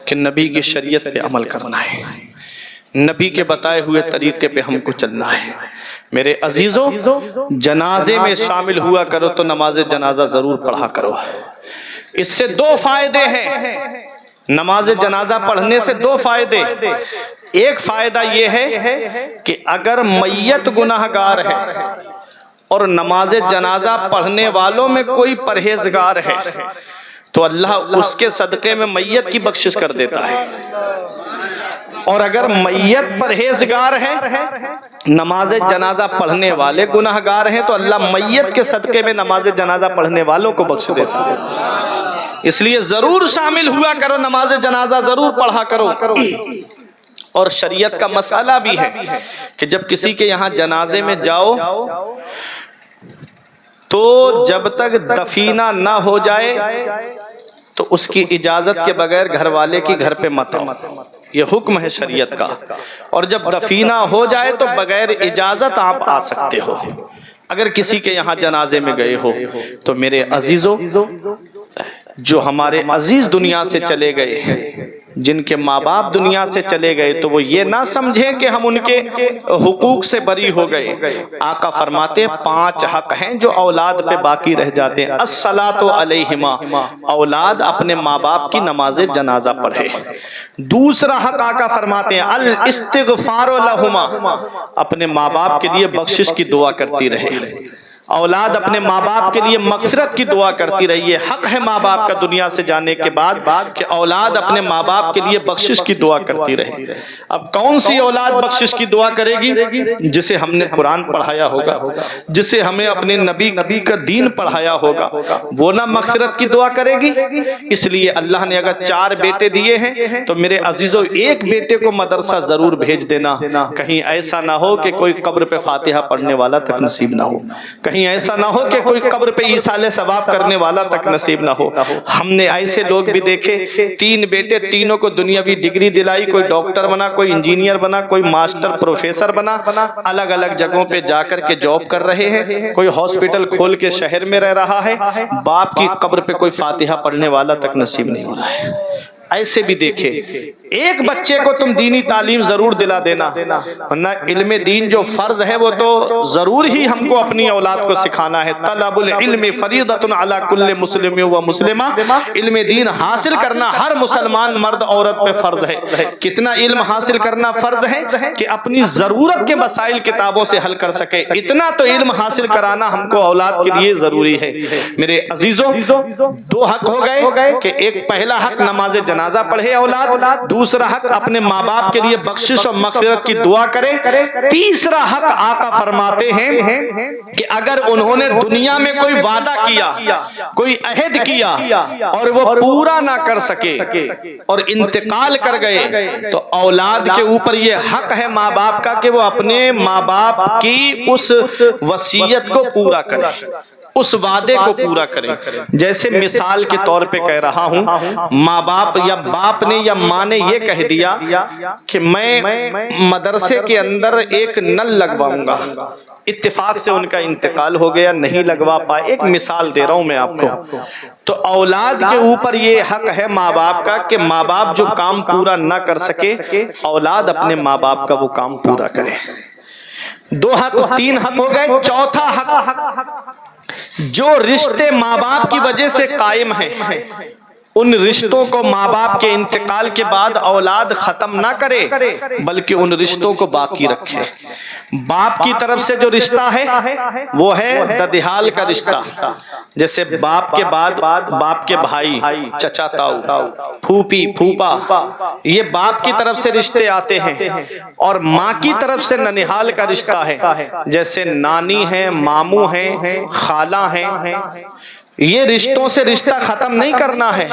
کہ نبی کی شریعت پہ عمل کرنا ہے، نبی کے بتائے ہوئے طریقے پہ ہم کو چلنا ہے۔ میرے عزیزوں، جنازے میں شامل ہوا کرو تو نماز جنازہ ضرور پڑھا کرو۔ اس سے دو فائدے ہیں، نماز جنازہ پڑھنے سے دو فائدے۔ ایک فائدہ یہ ہے کہ اگر میت گناہگار ہے اور نماز جنازہ پڑھنے والوں میں کوئی پرہیزگار ہے تو اللہ اس کے صدقے میں میت کی بخشش کر دیتا ہے، اور اگر میت پرہیزگار ہے، نماز جنازہ پڑھنے والے گناہگار ہیں، تو اللہ میت کے صدقے میں نماز جنازہ پڑھنے والوں کو بخش دیتا ہے۔ اس لیے ضرور شامل ہوا کرو، نماز جنازہ ضرور پڑھا کرو۔ اور شریعت کا مسئلہ بھی ہے کہ جب کسی کے یہاں جنازے میں جاؤ تو جب تک دفینہ نہ ہو جائے تو اس کی اجازت کے بغیر گھر والے کی گھر پہ مت آؤ، یہ حکم ہے شریعت کا۔ اور جب دفینہ ہو جائے تو بغیر اجازت آپ آ سکتے ہو۔ اگر کسی کے یہاں جنازے میں گئے ہو تو میرے عزیزوں، جو ہمارے عزیز دنیا سے چلے گئے ہیں، جن کے ماں باپ دنیا سے چلے گئے، تو وہ یہ نہ سمجھیں کہ ہم ان کے حقوق سے بری ہو گئے۔ آقا فرماتے ہیں 5 حق ہیں جو اولاد پہ باقی رہ جاتے ہیں۔ الصلاۃ علیہما، اولاد اپنے ماں باپ کی نماز جنازہ پڑھے۔ دوسرا حق آقا فرماتے ہیں الاستغفار لہما، اپنے ماں باپ کے لیے بخشش کی دعا کرتی رہے۔ اولاد اپنے ماں باپ کے لیے مغفرت کی دعا کرتی رہی ہے۔ حق ہے ماں باپ کا دنیا سے جانے کے بعد کہ اولاد اپنے ماں باپ کے لیے بخشش کی دعا کرتی رہے۔ اب کون سی اولاد بخشش کی دعا کرے گی؟ جسے ہم نے قرآن پڑھایا ہوگا، جسے ہمیں اپنے نبی کا دین پڑھایا ہوگا، وہ نہ مغفرت کی دعا کرے گی۔ اس لیے اللہ نے اگر 4 بیٹے دیے ہیں تو میرے عزیزوں، ایک بیٹے کو مدرسہ ضرور بھیج دینا، کہیں ایسا نہ ہو کہ کوئی قبر پہ فاتحہ پڑھنے والا تک نصیب نہ ہو، کہیں ایسا نہ ہو کہ کوئی قبر پہ ایصال ثواب کرنے والا تک نصیب نہ ہو۔ ہم نے ایسے لوگ بھی دیکھے، 3 بیٹے، تینوں کو دنیاوی ڈگری دلائی، کوئی ڈاکٹر بنا، کوئی انجینئر بنا، کوئی ماسٹر پروفیسر بنا، الگ الگ جگہوں پہ جا کر کے جاب کر رہے ہیں، کوئی ہاسپٹل کھول کے شہر میں رہ رہا ہے، باپ کی قبر پہ کوئی فاتحہ پڑھنے والا تک نصیب نہیں ہو رہا ہے۔ ایسے بھی دیکھے۔ ایک بچے کو تم دینی تعلیم ضرور دلا دینا، ورنہ علم دین جو فرض ہے وہ تو ضرور ہی ہم کو اپنی اولاد کو سکھانا ہے۔ طلب العلم فریضۃ علی کل مسلم و مسلمہ، علم دین حاصل کرنا ہر مسلمان مرد عورت پہ فرض ہے۔ کتنا علم حاصل کرنا فرض ہے کہ اپنی ضرورت کے مسائل کتابوں سے حل کر سکے، اتنا تو علم حاصل کرانا ہم کو اولاد کے لیے ضروری ہے۔ میرے عزیزوں، 2 حق ہو گئے کہ ایک پہلا حق نماز جنازہ پڑھے اولاد، دوسرا حق اپنے ماں باپ کے لیے بخشش اور مغفرت کی دعا کرے، تیسرا حق آقا فرماتے ہیں کہ اگر انہوں نے دنیا میں کوئی وعدہ کیا، کوئی عہد کیا اور وہ پورا نہ کر سکے اور انتقال کر گئے تو اولاد کے اوپر یہ حق ہے ماں باپ کا کہ وہ اپنے ماں باپ کی اس وصیت کو پورا کرے، اس وعدے کو پورا کریں۔ جیسے مثال کے طور پہ کہہ رہا ہوں، ماں باپ یا باپ نے یا ماں نے یہ کہہ دیا کہ میں مدرسے کے اندر ایک نل لگواؤں گا، اتفاق سے ان کا انتقال ہو گیا، نہیں لگوا پائے، ایک مثال دے رہا ہوں میں آپ کو، تو اولاد کے اوپر یہ حق ہے ماں باپ کا کہ ماں باپ جو کام پورا نہ کر سکے، اولاد اپنے ماں باپ کا وہ کام پورا کرے۔ 2 حق، 3 حق ہو گئے۔ چوتھا حق، جو رشتے ماں باپ کی وجہ سے قائم ہیں، ان رشتوں کو ماں باپ کے انتقال کے بعد اولاد ختم نہ کرے بلکہ ان رشتوں کو باقی رکھے۔ باپ کی طرف سے جو رشتہ ہے وہ ہے ددھیال کا رشتہ، جیسے باپ کے بعد باپ کے بھائی، چچا تاؤ، پھوپھی، پھوپا، یہ باپ کی طرف سے رشتے آتے ہیں، اور ماں کی طرف سے ننیحال کا رشتہ ہے، جیسے نانی ہیں، ماموں ہیں، خالہ ہیں۔ یہ رشتوں سے رشتہ ختم نہیں کرنا ہے۔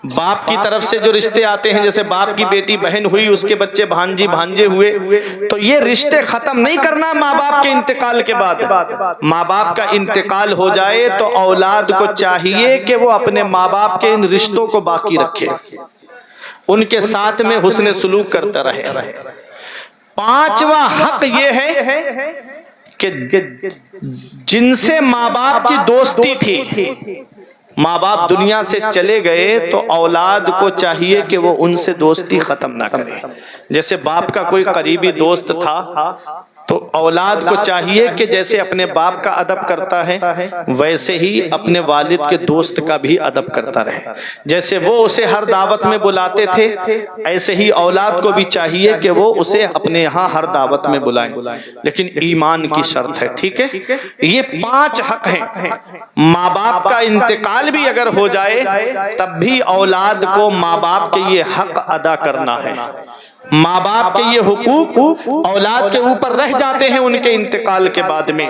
باپ کی طرف سے جو رشتے آتے ہیں، جیسے باپ کی بیٹی بہن ہوئی، اس کے بچے بھانجی بھانجے ہوئے، تو یہ رشتے ختم نہیں کرنا ماں باپ کے انتقال کے بعد۔ ماں باپ کا انتقال ہو جائے تو اولاد کو چاہیے کہ وہ اپنے ماں باپ کے ان رشتوں کو باقی رکھے، ان کے ساتھ میں حسن سلوک کرتا رہے۔ 5واں حق یہ ہے کہ جن سے ماں باپ کی دوستی تھی، ماں باپ دنیا سے چلے گئے تو اولاد کو چاہیے کہ وہ ان سے دوستی ختم نہ کرے. جیسے باپ کا کوئی قریبی دوست تھا تو اولاد کو چاہیے کہ جیسے اپنے باپ کا ادب کرتا ہے ویسے ہی اپنے والد کے دوست کا بھی ادب کرتا رہے. جیسے وہ اسے ہر دعوت میں بلاتے تھے ایسے ہی اولاد کو بھی چاہیے کہ وہ اسے اپنے یہاں ہر دعوت میں بلائیں، لیکن ایمان کی شرط ہے. ٹھیک ہے، یہ 5 حق ہیں. ماں باپ کا انتقال بھی اگر ہو جائے تب بھی اولاد کو ماں باپ کے یہ حق ادا کرنا ہے. ماں باپ کے یہ حقوق اولاد کے اوپر رہ جاتے ہیں ان کے انتقال کے بعد میں.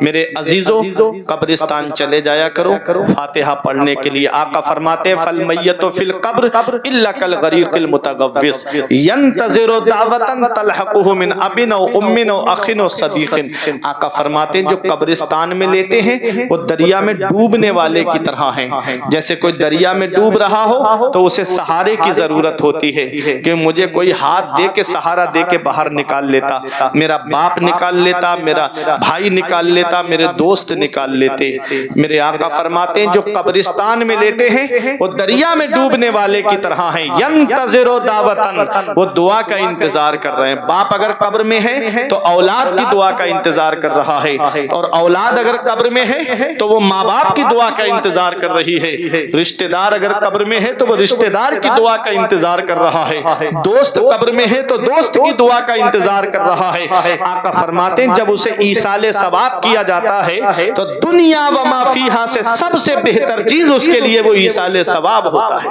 میرے عزیزو، قبرستان چلے جایا کرو فاتحہ پڑھنے کے لیے. آقا فرماتے ہیں فالمیت فی القبر الا کالغریق المتغوص ینتظر دعوتا تلحقه من اب او ام او اخ او صدیق. آقا فرماتے ہیں جو قبرستان میں لیتے ہیں وہ دریا میں ڈوبنے والے کی طرح ہیں. جیسے کوئی دریا میں ڈوب رہا ہو تو اسے سہارے کی ضرورت ہوتی ہے کہ مجھے کوئی ہاتھ دے کے سہارا دے کے باہر نکال لیتا، میرا باپ نکال لیتا، میرا بھائی نکال لیتا، میرے دوست نکال لیتے. میرے آقا فرماتے ہیں جو قبرستان میں لیتے ہیں وہ دریا میں ڈوبنے والے کی طرح ہیں. ینتظر دعوتن، وہ دعا کا انتظار کر رہے ہیں. باپ اگر قبر میں ہے تو اولاد کی دعا کا انتظار کر رہا ہے، اور اولاد اگر قبر میں ہے تو وہ ماں باپ کی دعا کا انتظار کر رہی ہے. رشتہ دار اگر قبر میں ہے تو وہ رشتہ دار کی دعا کا انتظار کر رہا ہے. دوست قبر میں ہے تو دوست کی دعا کا انتظار کر رہا ہے. آقا فرماتے ہیں جب اسے ایصال ثواب کیا جاتا ہے تو دنیا و ما فیہا سے سب سے بہتر چیز اس کے لیے وہ ایصال ثواب ہوتا ہے.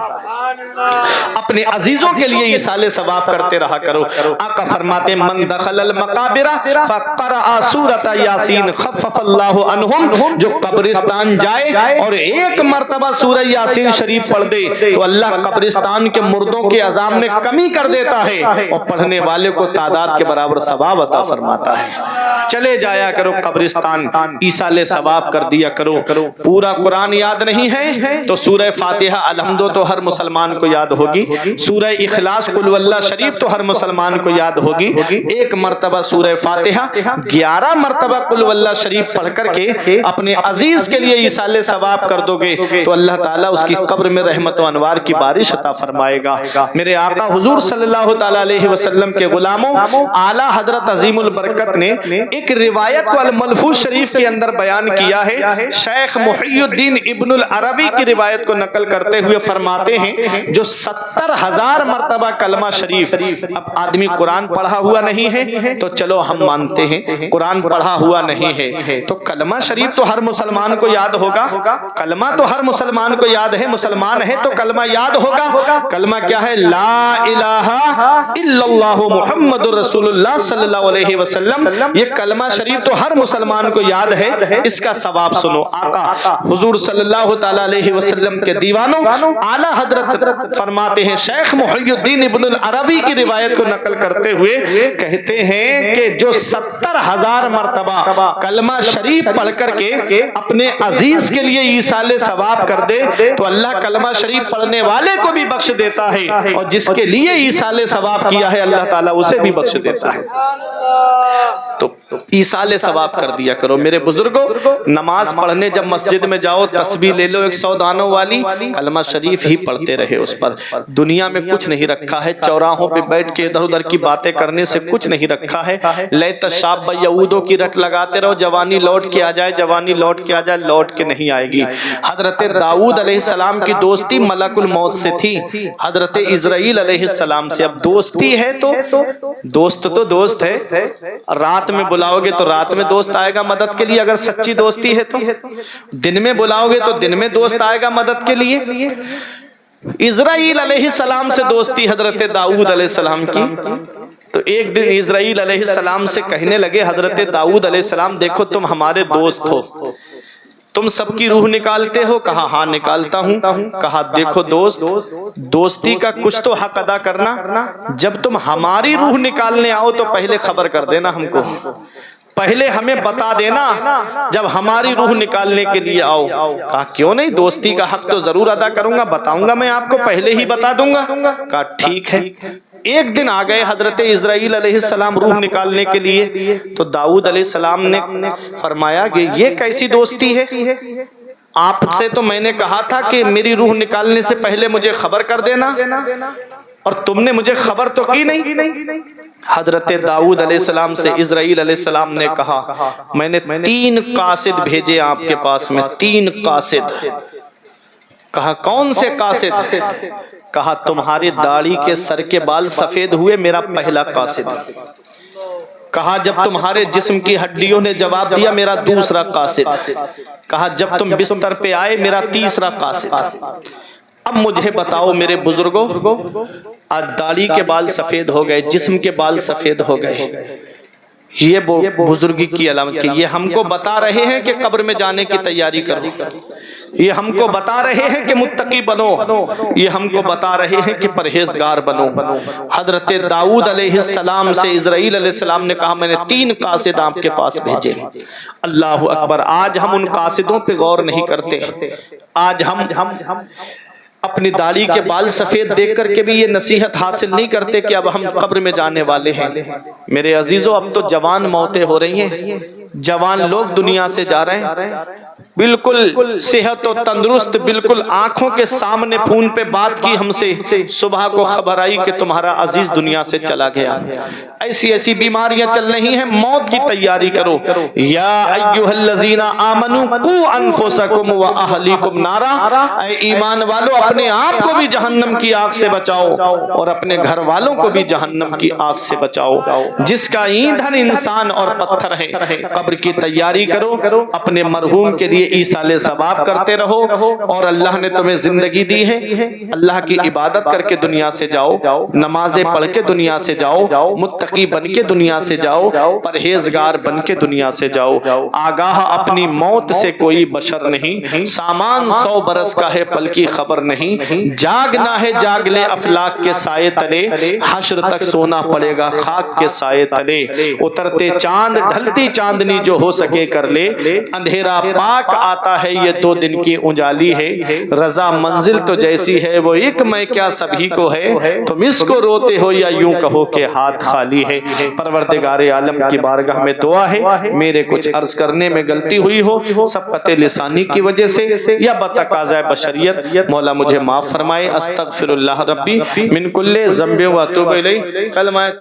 اپنے عزیزوں کے لیے ایصال ثواب کرتے رہا کرو. آقا فرماتے ہیں من دخل المقابر فقرأ سورۃ یاسین خفف اللہ عنہم، جو قبرستان جائے اور ایک مرتبہ سورہ یاسین شریف پڑھ دے تو اللہ قبرستان کے مردوں کے عذاب میں کمی کر دیتا ہے اور پڑھنے والے کو تعداد کے برابر ثواب عطا فرماتا ہے. چلے جایا کرو قبرستان، ایصال ثواب کر دیا کرو. پورا قرآن یاد نہیں ہے تو سورہ فاتحہ الحمد تو ہر مسلمان کو یاد ہوگی، سورہ اخلاص قل واللہ شریف تو ہر مسلمان کو یاد ہوگی. ایک مرتبہ سورہ فاتحہ، 11 مرتبہ قل واللہ شریف پڑھ کر کے اپنے عزیز کے لیے ایصال ثواب کر دو گے تو اللہ تعالیٰ اس کی قبر میں رحمت و انوار کی بارش عطا فرمائے گا. میرے آقا حضور صلی اللہ تعالیٰ علیہ وسلم کے غلاموں اعلیٰ حضرت عظیم البرکت نے ایک روایت کو الملفوظ شریف کے اندر بیان کیا ہے. شیخ محی الدین ابن العربی کی روایت کو نقل کرتے ہوئے فرماتے ہیں جو 70,000 مرتبہ کلمہ شریف، اب آدمی قرآن پڑھا ہوا نہیں ہے تو چلو ہم مانتے ہیں قرآن پڑھا ہوا نہیں ہے تو کلمہ شریف تو ہر مسلمان کو یاد ہوگا. کلمہ تو ہر مسلمان کو یاد ہے، مسلمان ہے تو کلمہ یاد ہوگا. کلمہ کیا ہے؟ لا الہ الا اللہ محمد رسول اللہ صلی اللہ علیہ وسلم. یہ کلمہ شریف تو ہر مسلمان کو یاد ہے. اس کا ثواب سنو. آقا حضور صلی اللہ تعالیٰ علیہ وسلم کے دیوانوں اعلیٰ حضرت فرماتے ہیں، شیخ محی الدین ابن العربی کی روایت کو نقل کرتے ہوئے کہتے ہیں کہ جو 70,000 مرتبہ کلمہ شریف پڑھ کر کے اپنے عزیز کے لیے ایصال ثواب کر دے تو اللہ کلمہ شریف پڑھنے والے کو بھی بخش دیتا ہے، اور جس کے لیے ایصال ثواب کیا ہے اللہ تعالیٰ اسے بھی بخش دیتا ہے. تو ایصال ثواب کر دیا کرو. میرے بزرگوں، نماز پڑھنے جب مسجد میں جاؤ تسبیح لے لو 100 دانوں والی، کلمہ شریف ہی پڑھتے رہے. اس پر دنیا میں کچھ نہیں رکھا ہے، چوراہوں پہ بیٹھ کے ادھر ادھر کی باتیں کرنے سے کچھ نہیں رکھا ہے. لیت الشاب یعودو کی رٹ لگاتے رہو، جوانی لوٹ کے آ جائے، جوانی لوٹ کے آ جائے، لوٹ کے نہیں آئے گی. حضرت داؤد علیہ السلام کی دوستی ملک الموت سے تھی، حضرت اسرائیل علیہ السلام سے. اب دوستی ہے تو دوست ہے. رات میں بلاؤ گے تو رات میں دوست آئے گا مدد کے لیے اگر سچی دوستی ہے تو. دن میں بلاؤ گے تو دن میں دوست آئے گا مدد کے لیے. اسرائیل علیہ السلام سے دوستی حضرت داؤد علیہ السلام کی. تو ایک دن اسرائیل علیہ السلام سے کہنے لگے حضرت داؤد علیہ السلام دیکھو تم ہمارے دوست ہو، تم سب کی روح نکالتے ہو. کہا ہاں نکالتا ہوں. کہا دیکھو دوست، دوستی کا کچھ تو حق ادا کرنا. جب تم ہماری روح نکالنے آؤ تو پہلے خبر کر دینا ہم کو، پہلے ہمیں بتا دینا جب ہماری روح نکالنے کے لیے آؤ. کہا کیوں نہیں، دوستی کا حق تو ضرور ادا کروں گا، بتاؤں گا میں آپ کو، پہلے ہی بتا دوں گا. کہا ٹھیک ہے. ایک دن آ گئے حضرت اسرائیل علیہ السلام روح نکالنے کے لیے تو داؤد علیہ السلام نے فرمایا کہ یہ کیسی دوستی ہے؟ آپ سے تو میں نے کہا تھا کہ میری روح نکالنے سے پہلے مجھے خبر کر دینا، اور تم نے مجھے خبر تو کی نہیں۔ حضرت داؤد علیہ السلام سے اسرائیل علیہ السلام نے کہا میں نے 3 قاصد بھیجے آپ کے پاس میں، 3 قاصد۔ کہا کون سے قاصد؟ کہا تمہاری داڑھی کے سر کے بال سفید ہوئے میرا پہلا قاصد۔ کہا جب تمہارے جسم کی ہڈیوں نے جواب دیا میرا دوسرا قاصد۔ کہا جب تم بستر پہ آئے میرا تیسرا قاصد۔ اب مجھے بتاؤ میرے بزرگوں، آج داڑھی کے بال سفید ہو گئے، جسم کے بال سفید ہو گئے، یہ بزرگی کی علامت کی، یہ ہم کو بتا رہے ہیں کہ قبر میں جانے کی تیاری کرو، یہ ہم کو بتا رہے ہیں کہ متقی بنو، یہ ہم کو بتا رہے ہیں کہ پرہیزگار بنو۔ حضرت داؤد علیہ السلام سے اسرائیل علیہ السلام نے کہا میں نے 3 قاصد آپ کے پاس بھیجے۔ اللہ اکبر! آج ہم ان قاصدوں پہ غور نہیں کرتے، آج ہم اپنی داڑھی کے بال سفید دیکھ کر کے بھی یہ نصیحت حاصل نہیں کرتے کہ اب ہم قبر میں جانے والے ہیں۔ میرے عزیزوں، اب تو جوان موتیں ہو رہی ہیں، جوان لوگ دنیا سے جا رہے ہیں، بالکل صحت و تندرست، بالکل آنکھوں کے سامنے فون پہ بات کی ہم سے، صبح کو خبر آئی کہ تمہارا عزیز دنیا سے چلا گیا۔ ایسی ایسی بیماریاں چل رہی ہیں، موت کی تیاری کرو۔ یا ایھا الذین آمنوا قوا انفسکم واہلیکم نارا، اے ایمان والو اپنے آپ کو بھی جہنم کی آگ سے بچاؤ اور اپنے گھر والوں کو بھی جہنم کی آگ سے بچاؤ۔ جس کا ایندھن انسان اور پتھر ہے، قبر کی تیاری کرو، اپنے مرحوم کے لیے ایصال ثواب کرتے رہو، اور اللہ نے تمہیں زندگی دی ہے، اللہ کی عبادت کر کے دنیا سے جاؤ، نمازیں پڑھ کے دنیا سے جاؤ، متقی بن کے دنیا سے جاؤ، پرہیزگار بن کے دنیا سے جاؤ۔ آگاہ اپنی موت سے کوئی بشر نہیں، سامان 100 برس کا ہے پل کی خبر نہیں، جاگنا ہے جاگ لے افلاک کے سائے تلے، حشر تک سونا پڑے گا خاک کے سائے تلے، اترتے چاند ڈھلتی چاندنی جو ہو سکے کر لے، اندھیرا پاک آتا ہے یہ 2 دن کی اجالی ہے، رضا منزل تو جیسی ہے وہ ایک میں کیا سبھی کو ہے، تم اس کو روتے ہو یا یوں کہو کہ ہاتھ خالی ہے۔ پروردگار عالم کی بارگاہ میں دعا ہے، میرے کچھ عرض کرنے میں غلطی ہوئی ہو سبقت لسانی کی وجہ سے یا بتقاضۂ بشریت، مولا مجھے معاف فرمائے۔ استغفر اللہ ربی من کل ذنب و اتوب الیہ۔ کلمہ